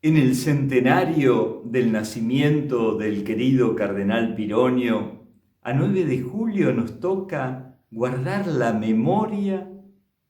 En el centenario del nacimiento del querido cardenal Pironio, a 9 de julio nos toca guardar la memoria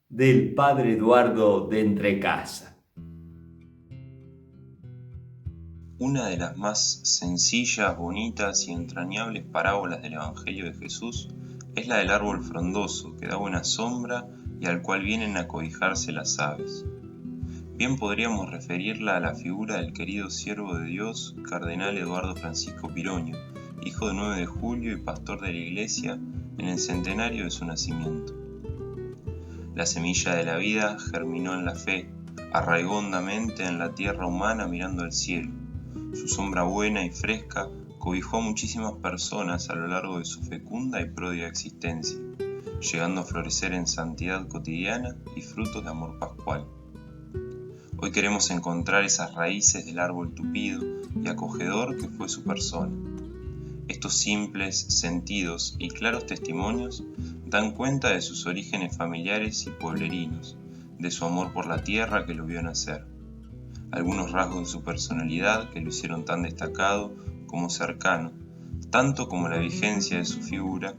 del padre Eduardo de Entrecasa. Una de las más sencillas, bonitas y entrañables parábolas del Evangelio de Jesús es la del árbol frondoso que da buena sombra y al cual vienen a cobijarse las aves. Bien podríamos referirla a la figura del querido siervo de Dios, cardenal Eduardo Francisco Pironio, hijo de 9 de julio y pastor de la Iglesia en el centenario de su nacimiento. La semilla de la vida germinó en la fe, arraigó hondamente en la tierra humana mirando al cielo. Su sombra buena y fresca cobijó a muchísimas personas a lo largo de su fecunda y pródiga existencia, llegando a florecer en santidad cotidiana y frutos de amor pascual. Hoy queremos encontrar esas raíces del árbol tupido y acogedor que fue su persona. Estos simples, sentidos y claros testimonios dan cuenta de sus orígenes familiares y pueblerinos, de su amor por la tierra que lo vio nacer. Algunos rasgos de su personalidad que lo hicieron tan destacado como cercano, tanto como la vigencia de su figura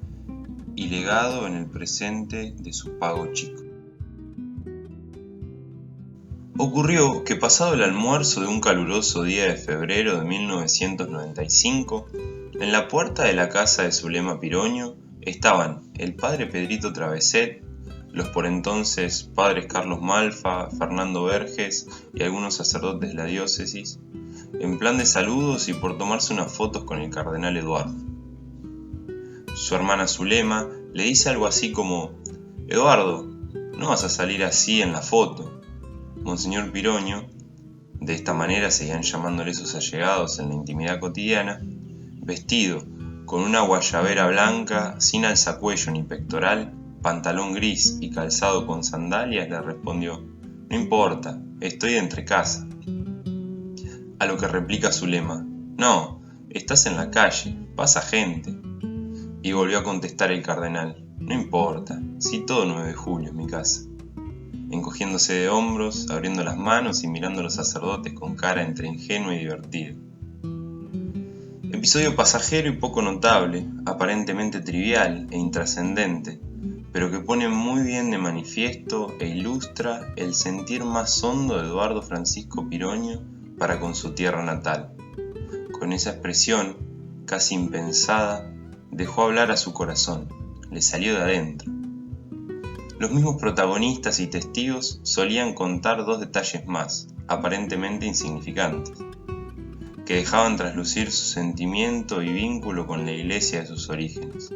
y legado en el presente de su pago chico. Ocurrió que pasado el almuerzo de un caluroso día de febrero de 1995, en la puerta de la casa de Zulema Pironio estaban el padre Pedrito Traveset, los por entonces padres Carlos Malfa, Fernando Verges y algunos sacerdotes de la diócesis, en plan de saludos y por tomarse unas fotos con el cardenal Eduardo. Su hermana Zulema le dice algo así como: «Eduardo, no vas a salir así en la foto». Monseñor Pironio, de esta manera seguían llamándole sus allegados en la intimidad cotidiana, vestido con una guayabera blanca, sin alzacuello ni pectoral, pantalón gris y calzado con sandalias, le respondió: «No importa, estoy de Entrecasa». A lo que replica Zulema: «No, estás en la calle, pasa gente». Y volvió a contestar el cardenal: «No importa, si todo 9 de julio es mi casa». Encogiéndose de hombros, abriendo las manos y mirando a los sacerdotes con cara entre ingenua y divertida. Episodio pasajero y poco notable, aparentemente trivial e intrascendente, pero que pone muy bien de manifiesto e ilustra el sentir más hondo de Eduardo Francisco Pironio para con su tierra natal. Con esa expresión, casi impensada, dejó hablar a su corazón, le salió de adentro. Los mismos protagonistas y testigos solían contar 2 detalles más, aparentemente insignificantes, que dejaban traslucir su sentimiento y vínculo con la iglesia de sus orígenes.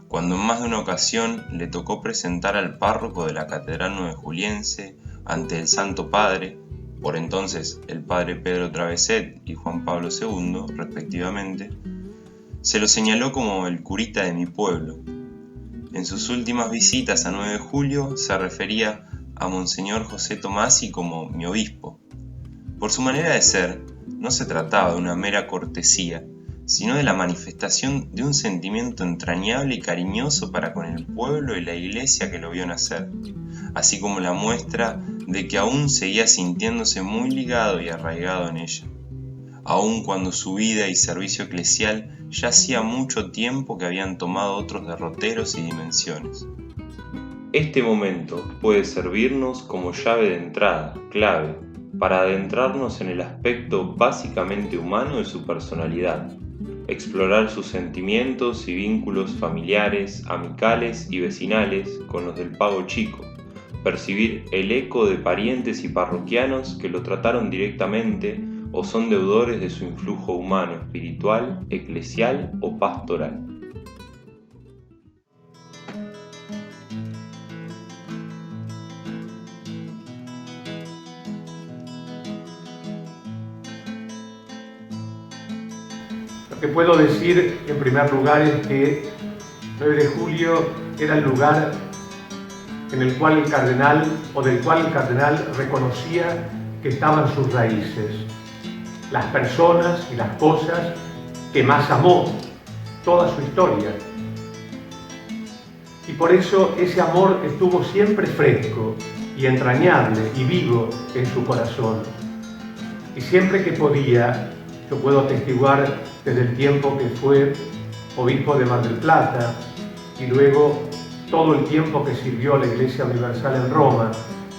Cuando en más de una ocasión le tocó presentar al párroco de la Catedral Nuevejuliense ante el Santo Padre, por entonces el padre Pedro Traveset y Juan Pablo II, respectivamente, se lo señaló como el curita de mi pueblo. En sus últimas visitas a 9 de julio se refería a Monseñor José Tomasi como mi obispo. Por su manera de ser, no se trataba de una mera cortesía, sino de la manifestación de un sentimiento entrañable y cariñoso para con el pueblo y la iglesia que lo vio nacer, así como la muestra de que aún seguía sintiéndose muy ligado y arraigado en ella, aun cuando su vida y servicio eclesial ya hacía mucho tiempo que habían tomado otros derroteros y dimensiones. Este momento puede servirnos como llave de entrada, clave, para adentrarnos en el aspecto básicamente humano de su personalidad, explorar sus sentimientos y vínculos familiares, amicales y vecinales con los del pago chico, percibir el eco de parientes y parroquianos que lo trataron directamente o son deudores de su influjo humano, espiritual, eclesial o pastoral. Lo que puedo decir en primer lugar es que 9 de julio era el lugar en el cual el cardenal reconocía que estaban sus raíces, las personas y las cosas que más amó toda su historia. Y por eso ese amor estuvo siempre fresco y entrañable y vivo en su corazón. Y siempre que podía, yo puedo atestiguar desde el tiempo que fue obispo de Mar del Plata y luego todo el tiempo que sirvió a la Iglesia Universal en Roma,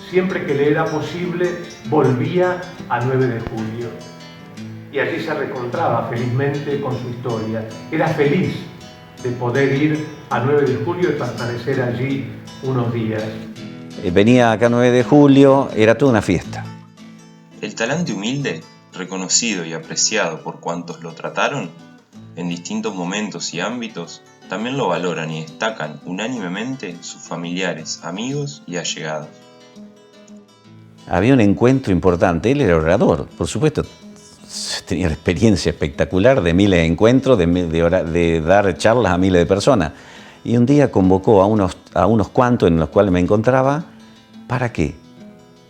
siempre que le era posible, volvía a 9 de julio. Y allí se reencontraba felizmente con su historia. Era feliz de poder ir a 9 de julio y permanecer allí unos días. Venía acá 9 de julio, era toda una fiesta. El talante humilde, reconocido y apreciado por cuantos lo trataron, en distintos momentos y ámbitos, también lo valoran y destacan unánimemente sus familiares, amigos y allegados. Había un encuentro importante, él era orador, por supuesto, tenía la experiencia espectacular de miles de encuentros, de dar charlas a miles de personas. Y un día convocó a unos cuantos en los cuales me encontraba, ¿para qué?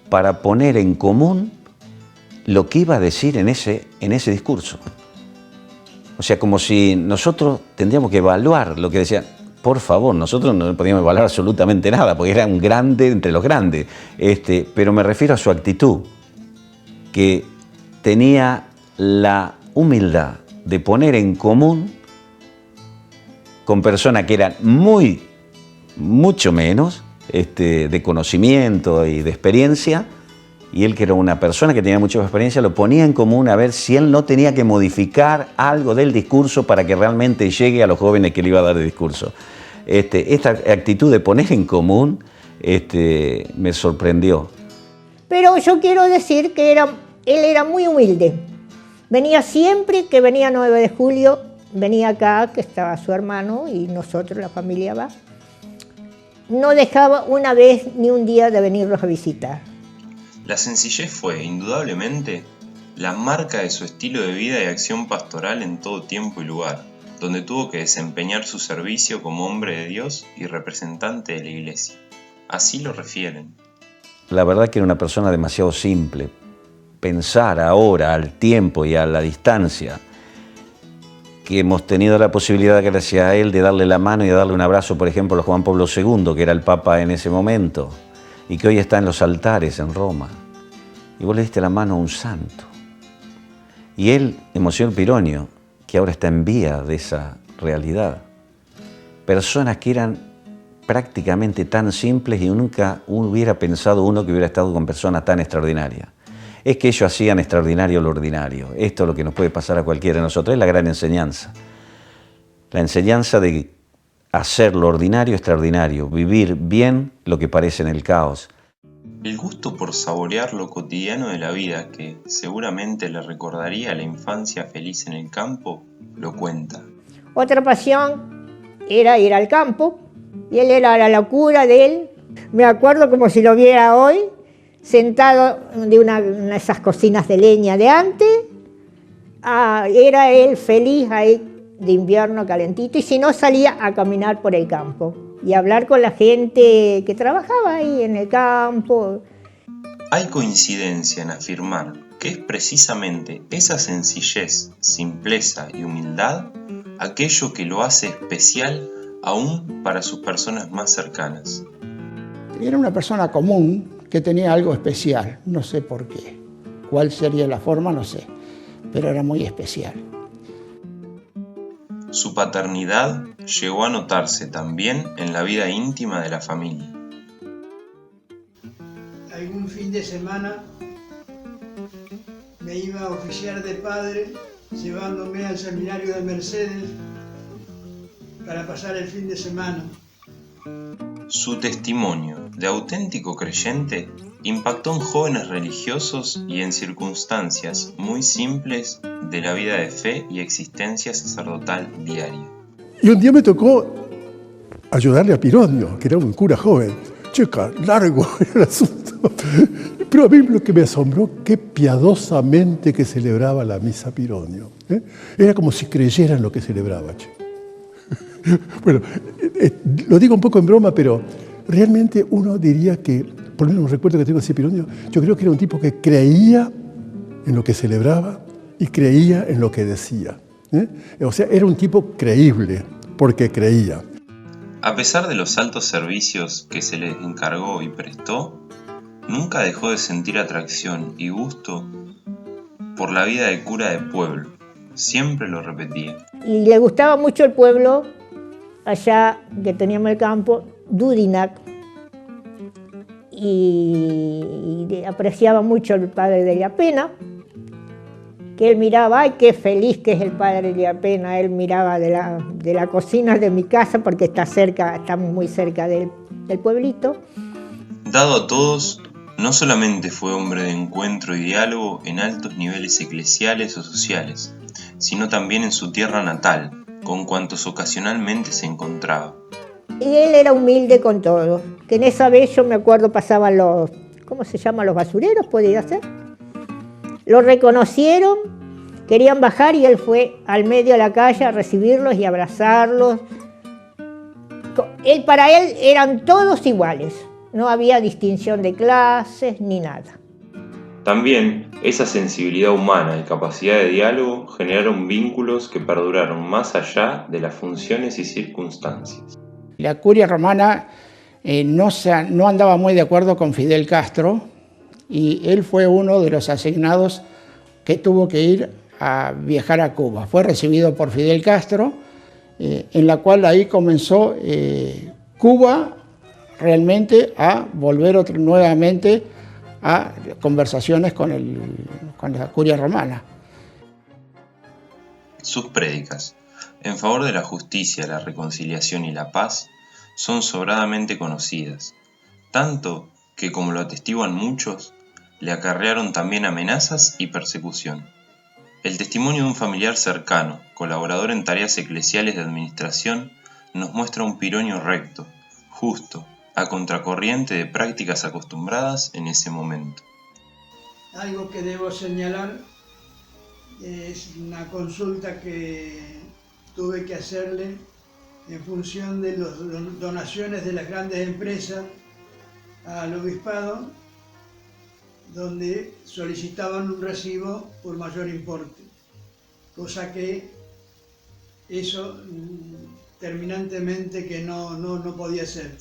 Para poner en común lo que iba a decir en ese discurso. O sea, como si nosotros tendríamos que evaluar lo que decía. Por favor, nosotros no podíamos evaluar absolutamente nada, porque era un grande entre los grandes. Pero me refiero a su actitud, que tenía la humildad de poner en común con personas que eran mucho menos de conocimiento y de experiencia, y él, que era una persona que tenía mucha experiencia, lo ponía en común a ver si él no tenía que modificar algo del discurso para que realmente llegue a los jóvenes que le iba a dar el discurso. Esta actitud de poner en común me sorprendió. Pero yo quiero decir que él era muy humilde. Venía siempre que venía 9 de julio, venía acá, que estaba su hermano y nosotros, la familia va. No dejaba una vez ni un día de venirlos a visitar. La sencillez fue, indudablemente, la marca de su estilo de vida y acción pastoral en todo tiempo y lugar, donde tuvo que desempeñar su servicio como hombre de Dios y representante de la Iglesia. Así lo refieren. La verdad que era una persona demasiado simple. Pensar ahora, al tiempo y a la distancia, que hemos tenido la posibilidad, gracias a él, de darle la mano y de darle un abrazo, por ejemplo, a Juan Pablo II, que era el Papa en ese momento, y que hoy está en los altares en Roma. Y vos le diste la mano a un santo. Y él, Monseñor Pironio, que ahora está en vía de esa realidad. Personas que eran prácticamente tan simples y nunca hubiera pensado uno que hubiera estado con personas tan extraordinarias. Es que ellos hacían extraordinario lo ordinario. Esto es lo que nos puede pasar a cualquiera de nosotros, es la gran enseñanza. La enseñanza de hacer lo ordinario extraordinario, vivir bien lo que parece en el caos. El gusto por saborear lo cotidiano de la vida, que seguramente le recordaría la infancia feliz en el campo, lo cuenta. Otra pasión era ir al campo, y él era la locura de él. Me acuerdo como si lo viera hoy, sentado de una de esas cocinas de leña de antes. Era él feliz ahí de invierno calentito, y si no, salía a caminar por el campo y hablar con la gente que trabajaba ahí en el campo. Hay coincidencia en afirmar que es precisamente esa sencillez, simpleza y humildad aquello que lo hace especial aún para sus personas más cercanas. Era una persona común que tenía algo especial, no sé por qué. ¿Cuál sería la forma? No sé, pero era muy especial. Su paternidad llegó a notarse también en la vida íntima de la familia. Algún fin de semana me iba a oficiar de padre, llevándome al seminario de Mercedes para pasar el fin de semana. Su testimonio de auténtico creyente impactó en jóvenes religiosos y en circunstancias muy simples de la vida de fe y existencia sacerdotal diaria. Y un día me tocó ayudarle a Pironio, que era un cura joven. Checa, largo era el asunto. Pero a mí lo que me asombró, qué piadosamente que celebraba la misa Pironio. Era como si creyera en lo que celebraba. Che. Bueno, lo digo un poco en broma, pero realmente uno diría que, por lo menos un recuerdo que tengo de ese Pironio, yo creo que era un tipo que creía en lo que celebraba y creía en lo que decía. O sea, era un tipo creíble, porque creía. A pesar de los altos servicios que se le encargó y prestó, nunca dejó de sentir atracción y gusto por la vida de cura de pueblo. Siempre lo repetía. Y le gustaba mucho el pueblo, allá que teníamos el campo, Dudinac, y apreciaba mucho el padre de Illapena, que él miraba, ¡ay, qué feliz que es el padre de Illapena! Él miraba de la cocina de mi casa, porque estamos muy cerca del pueblito. Dado a todos, no solamente fue hombre de encuentro y diálogo en altos niveles eclesiales o sociales, sino también en su tierra natal, con cuantos ocasionalmente se encontraba. Y él era humilde con todo, que en esa vez yo me acuerdo pasaban los, ¿cómo se llama? Los basureros, podría ser. Lo reconocieron, querían bajar y él fue al medio de la calle a recibirlos y abrazarlos. Para él eran todos iguales, no había distinción de clases ni nada. También esa sensibilidad humana y capacidad de diálogo generaron vínculos que perduraron más allá de las funciones y circunstancias. La curia romana no andaba muy de acuerdo con Fidel Castro y él fue uno de los asignados que tuvo que ir a viajar a Cuba. Fue recibido por Fidel Castro, en la cual ahí comenzó Cuba realmente a volver nuevamente a conversaciones con la curia romana. Sus prédicas, en favor de la justicia, la reconciliación y la paz, son sobradamente conocidas, tanto que, como lo atestiguan muchos, le acarrearon también amenazas y persecución. El testimonio de un familiar cercano, colaborador en tareas eclesiales de administración, nos muestra un Pironio recto, justo, a contracorriente de prácticas acostumbradas en ese momento. Algo que debo señalar es una consulta que tuve que hacerle en función de las donaciones de las grandes empresas al obispado, donde solicitaban un recibo por mayor importe, cosa que eso terminantemente que no podía ser.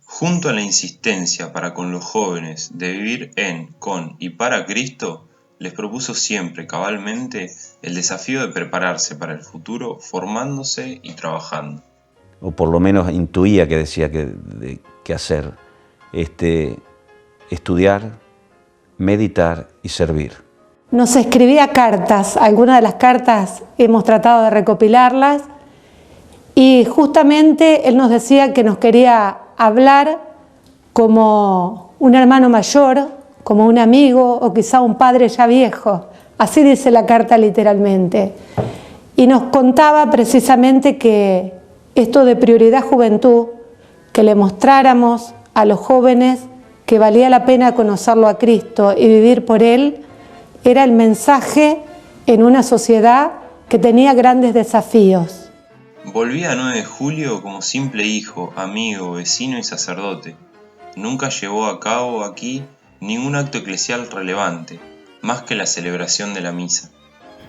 Junto a la insistencia para con los jóvenes de vivir en, con y para Cristo, les propuso siempre cabalmente el desafío de prepararse para el futuro formándose y trabajando. O por lo menos intuía que decía que hacer, estudiar, meditar y servir. Nos escribía cartas, algunas de las cartas hemos tratado de recopilarlas, y justamente él nos decía que nos quería hablar como un hermano mayor, como un amigo o quizá un padre ya viejo, así dice la carta literalmente. Y nos contaba precisamente que esto de prioridad juventud, que le mostráramos a los jóvenes que valía la pena conocerlo a Cristo y vivir por Él, era el mensaje en una sociedad que tenía grandes desafíos. Volvía a 9 de julio como simple hijo, amigo, vecino y sacerdote. Nunca llevó a cabo aquí ningún acto eclesial relevante, más que la celebración de la misa.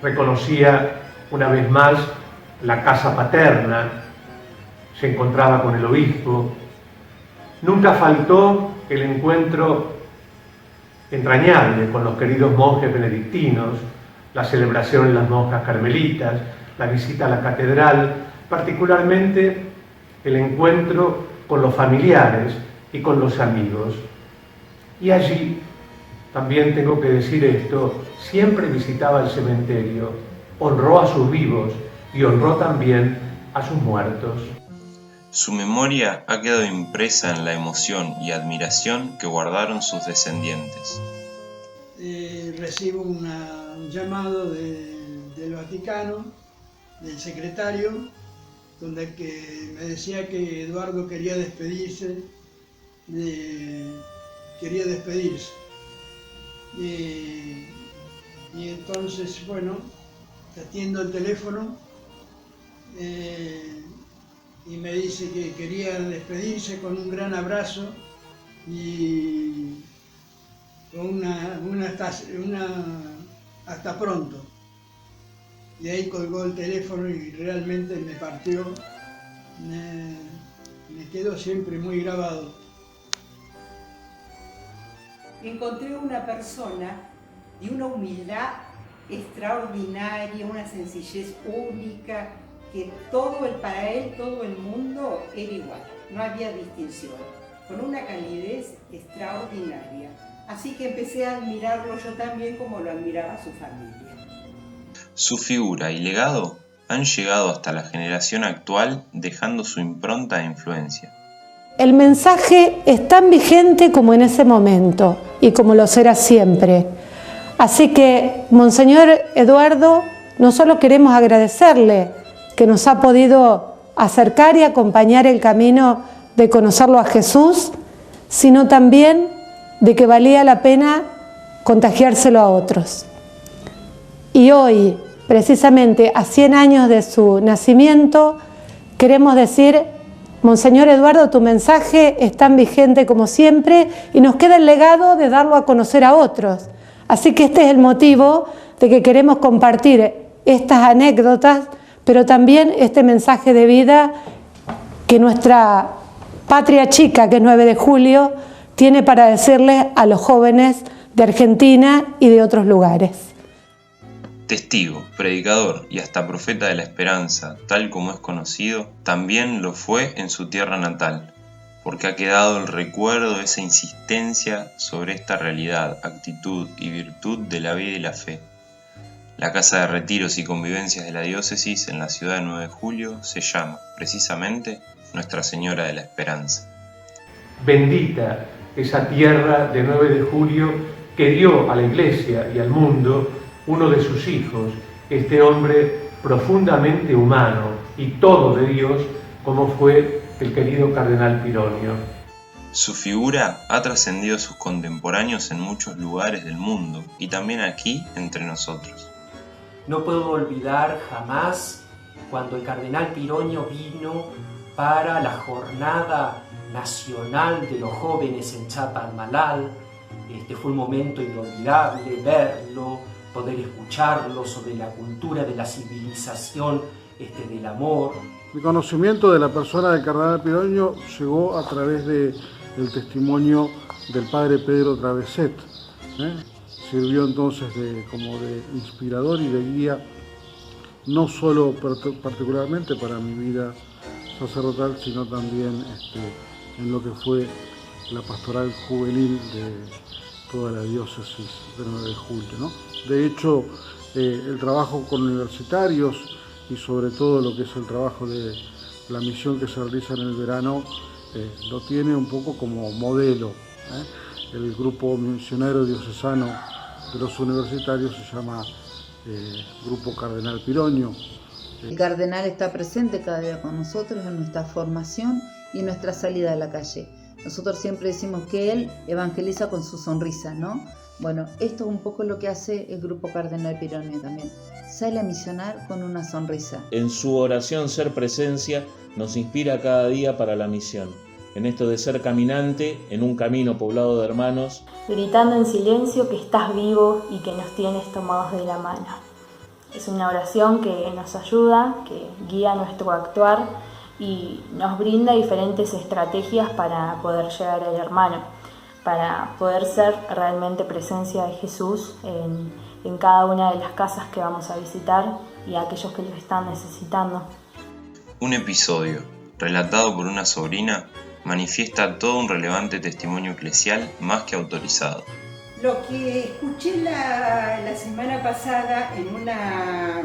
Reconocía una vez más la casa paterna, se encontraba con el obispo. Nunca faltó el encuentro entrañable con los queridos monjes benedictinos, la celebración en las monjas carmelitas, la visita a la catedral, particularmente el encuentro con los familiares y con los amigos. Y allí, también tengo que decir esto, siempre visitaba el cementerio, honró a sus vivos y honró también a sus muertos. Su memoria ha quedado impresa en la emoción y admiración que guardaron sus descendientes. Recibo un llamado del Vaticano, del secretario, donde me decía que Eduardo quería despedirse. Y entonces, bueno, atiendo el teléfono y me dice que quería despedirse con un gran abrazo y con hasta pronto. Y ahí colgó el teléfono y realmente me partió, me quedó siempre muy grabado. Encontré una persona de una humildad extraordinaria, una sencillez única, que para él todo el mundo era igual, no había distinción, con una calidez extraordinaria. Así que empecé a admirarlo yo también como lo admiraba su familia. Su figura y legado han llegado hasta la generación actual, dejando su impronta e influencia. El mensaje es tan vigente como en ese momento y como lo será siempre. Así que, Monseñor Eduardo, no solo queremos agradecerle que nos ha podido acercar y acompañar el camino de conocerlo a Jesús, sino también de que valía la pena contagiárselo a otros. Y hoy, precisamente a 100 años de su nacimiento, queremos decir: Monseñor Eduardo, tu mensaje es tan vigente como siempre y nos queda el legado de darlo a conocer a otros. Así que este es el motivo de que queremos compartir estas anécdotas, pero también este mensaje de vida que nuestra patria chica, que es 9 de julio, tiene para decirles a los jóvenes de Argentina y de otros lugares. Testigo, predicador y hasta profeta de la esperanza, tal como es conocido, también lo fue en su tierra natal, porque ha quedado el recuerdo de esa insistencia sobre esta realidad, actitud y virtud de la vida y la fe. La Casa de Retiros y Convivencias de la Diócesis en la ciudad de 9 de Julio se llama, precisamente, Nuestra Señora de la Esperanza. Bendita esa tierra de 9 de julio que dio a la Iglesia y al mundo uno de sus hijos, este hombre profundamente humano y todo de Dios, como fue el querido cardenal Pironio. Su figura ha trascendido a sus contemporáneos en muchos lugares del mundo y también aquí entre nosotros. No puedo olvidar jamás cuando el cardenal Pironio vino para la jornada nacional de los jóvenes en Chapadmalal. Fue un momento inolvidable verlo, poder escucharlo sobre la cultura de la civilización, del amor. Mi conocimiento de la persona del cardenal Pironio llegó a través del testimonio del padre Pedro Traveset. Sirvió entonces como de inspirador y de guía, no solo particularmente para mi vida sacerdotal, sino también en lo que fue la pastoral juvenil de toda la diócesis de 9 de julio, ¿no? De hecho, el trabajo con universitarios y sobre todo lo que es el trabajo de la misión que se realiza en el verano, lo tiene un poco como modelo. El grupo misionero diocesano de los universitarios se llama Grupo Cardenal Pironio. El cardenal está presente cada día con nosotros en nuestra formación y en nuestra salida a la calle. Nosotros siempre decimos que él evangeliza con su sonrisa, ¿no? Bueno, esto es un poco lo que hace el Grupo Cardenal Pironio también. Sale a misionar con una sonrisa. En su oración Ser Presencia nos inspira cada día para la misión. En esto de ser caminante en un camino poblado de hermanos. Gritando en silencio que estás vivo y que nos tienes tomados de la mano. Es una oración que nos ayuda, que guía nuestro actuar y nos brinda diferentes estrategias para poder llegar al hermano, para poder ser realmente presencia de Jesús en cada una de las casas que vamos a visitar y a aquellos que los están necesitando. Un episodio, relatado por una sobrina, manifiesta todo un relevante testimonio eclesial más que autorizado. Lo que escuché la semana pasada en una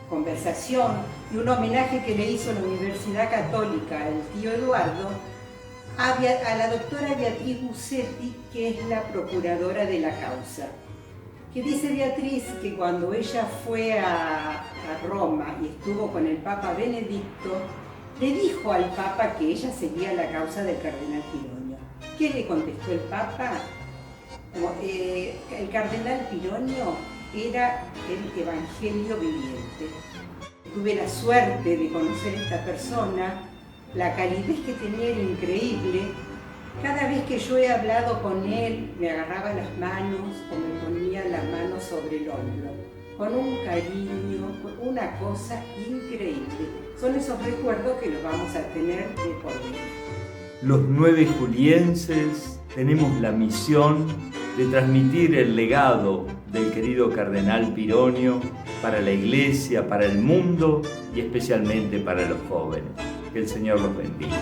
conversación y un homenaje que le hizo la Universidad Católica al tío Eduardo a la doctora Beatriz Bucetti, que es la procuradora de la causa. Que dice Beatriz que cuando ella fue a Roma y estuvo con el Papa Benedicto, le dijo al Papa que ella seguía la causa del cardenal Pironio. ¿Qué le contestó el Papa? El cardenal Pironio era el evangelio viviente. Tuve la suerte de conocer a esta persona, la calidez que tenía era increíble. Cada vez que yo he hablado con él, me agarraba las manos o me ponía las manos sobre el hombro, con un cariño, con una cosa increíble. Son esos recuerdos que los vamos a tener de por vida. Los 9 julienses tenemos la misión de transmitir el legado del querido cardenal Pironio para la Iglesia, para el mundo y especialmente para los jóvenes. Que el Señor los bendiga.